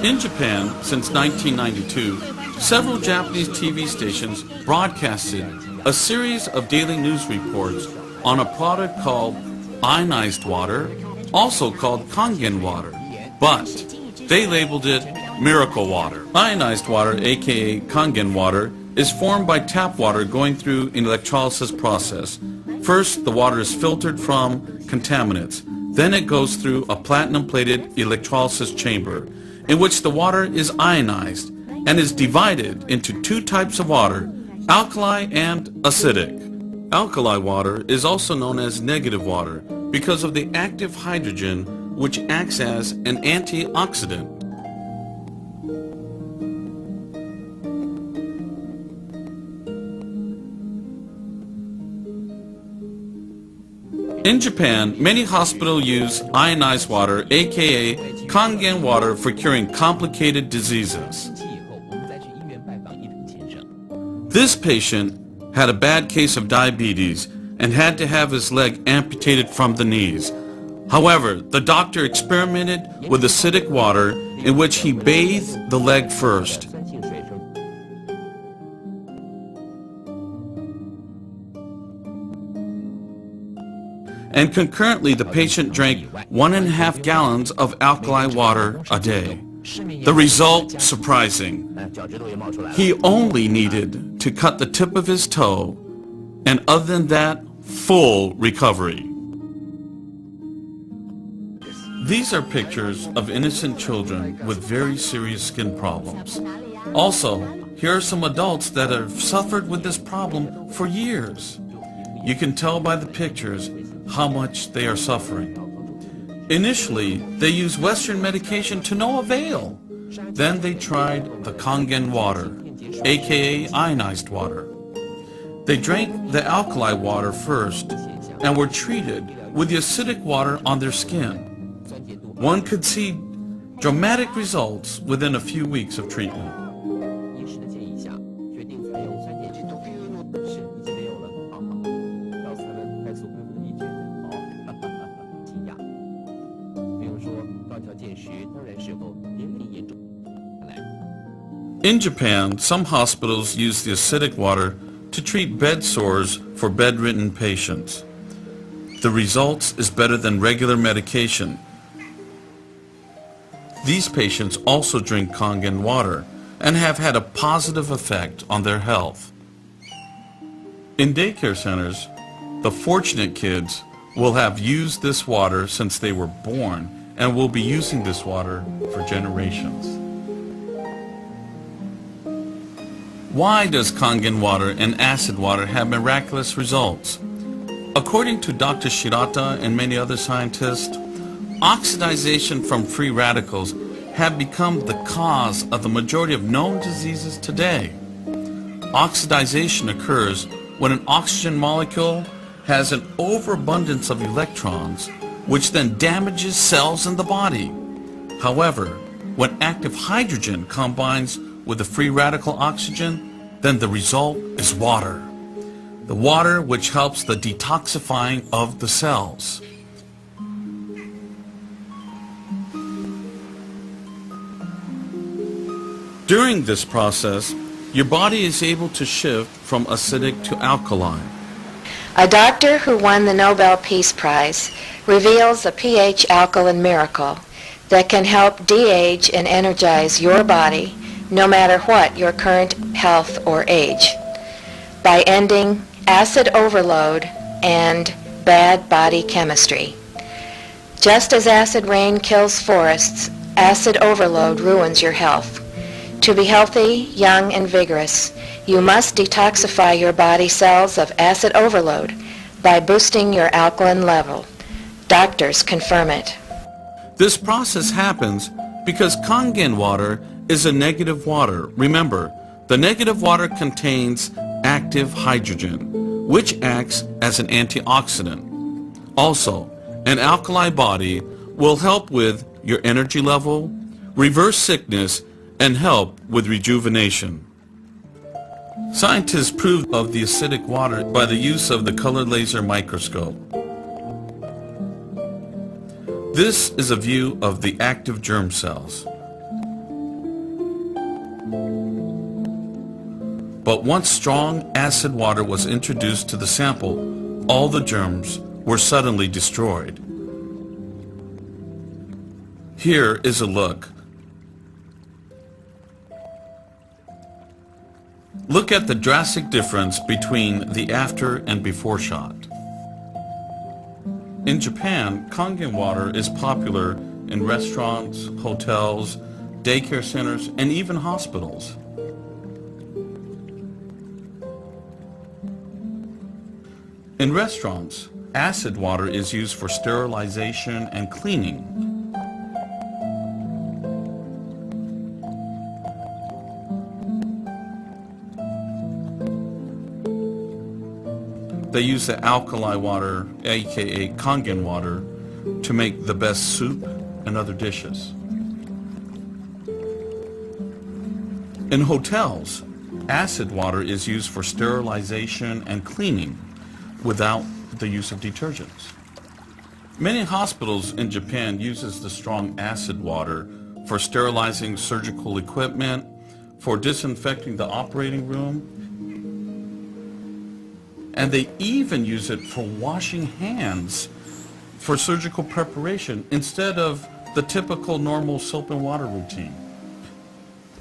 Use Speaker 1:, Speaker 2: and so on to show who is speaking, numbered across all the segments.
Speaker 1: In Japan, since 1992, several Japanese TV stations broadcasted a series of daily news reports on a product called ionized water, also called Kangen water, but they labeled it miracle water. Ionized water, aka Kangen water, is formed by tap water going through an electrolysis process. First, the water is filtered from contaminants. Then it goes through a platinum-plated electrolysis chamber, in which the water is ionized and is divided into two types of water, alkali and acidic. Alkali water is also known as negative water because of the active hydrogen, which acts as an antioxidant. In Japan, many hospitals use ionized water, aka Kangen water, for curing complicated diseases. This patient had a bad case of diabetes and had to have his leg amputated from the knees. However, the doctor experimented with acidic water in which he bathed the leg first. And concurrently the patient drank 1.5 gallons of alkali water a day. The result surprising. He only needed to cut the tip of his toe, and other than that, full recovery. These are pictures of innocent children with very serious skin problems. Also, here are some adults that have suffered with this problem for years. You can tell by the pictures how much they are suffering. Initially, they used Western medication to no avail. Then they tried the Kangen water, aka ionized water. They drank the alkali water first and were treated with the acidic water on their skin. One could see dramatic results within a few weeks of treatment. In Japan, some hospitals use the acidic water to treat bed sores for bedridden patients. The results is better than regular medication. These patients also drink Kangen water and have had a positive effect on their health. In daycare centers, the fortunate kids will have used this water since they were born and will be using this water for generations. Why does Kangen water and acid water have miraculous results? According to Dr. Shirata and many other scientists, oxidization from free radicals have become the cause of the majority of known diseases today. Oxidization occurs when an oxygen molecule has an overabundance of electrons, which then damages cells in the body. However, when active hydrogen combines with the free radical oxygen, then the result is water. The water which helps the detoxifying of the cells. During this process, your body is able to shift from acidic to alkaline.
Speaker 2: A doctor who won the Nobel Peace Prize reveals a pH alkaline miracle that can help de-age and energize your body no matter what your current health or age, by ending acid overload and bad body chemistry. Just as acid rain kills forests, acid overload ruins your health. To be healthy, young, and vigorous, you must detoxify your body cells of acid overload by boosting your alkaline level. Doctors confirm it.
Speaker 1: This process happens because Kangen water is a negative water. Remember, the negative water contains active hydrogen, which acts as an antioxidant. Also, an alkali body will help with your energy level, reverse sickness, and help with rejuvenation. Scientists proved of the acidic water by the use of the color laser microscope. This is a view of the active germ cells. But once strong acid water was introduced to the sample, all the germs were suddenly destroyed. Here is a look. Look at the drastic difference between the after and before shot. In Japan, Kangen water is popular in restaurants, hotels, daycare centers, and even hospitals. In restaurants, acid water is used for sterilization and cleaning. They use the alkali water, aka Kangen water, to make the best soup and other dishes. In hotels, acid water is used for sterilization and cleaning without the use of detergents. Many hospitals in Japan uses the strong acid water for sterilizing surgical equipment, for disinfecting the operating room, and they even use it for washing hands for surgical preparation instead of the typical normal soap and water routine.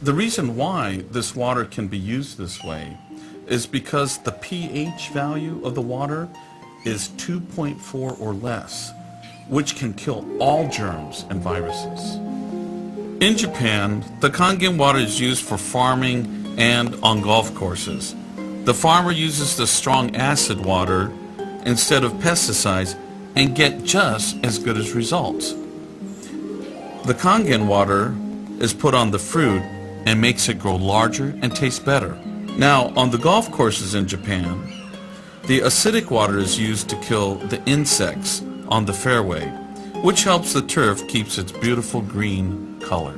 Speaker 1: The reason why this water can be used this way is because the pH value of the water is 2.4 or less, which can kill all germs and viruses. In Japan, the Kangen water is used for farming and on golf courses. The farmer uses the strong acid water instead of pesticides and get just as good as results. The Kangen water is put on the fruit and makes it grow larger and taste better. Now, on the golf courses in Japan, the acidic water is used to kill the insects on the fairway, which helps the turf keeps its beautiful green color.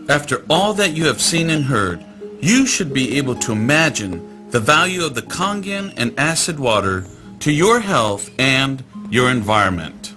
Speaker 1: After all that you have seen and heard, you should be able to imagine the value of the Kangen and acid water to your health and your environment.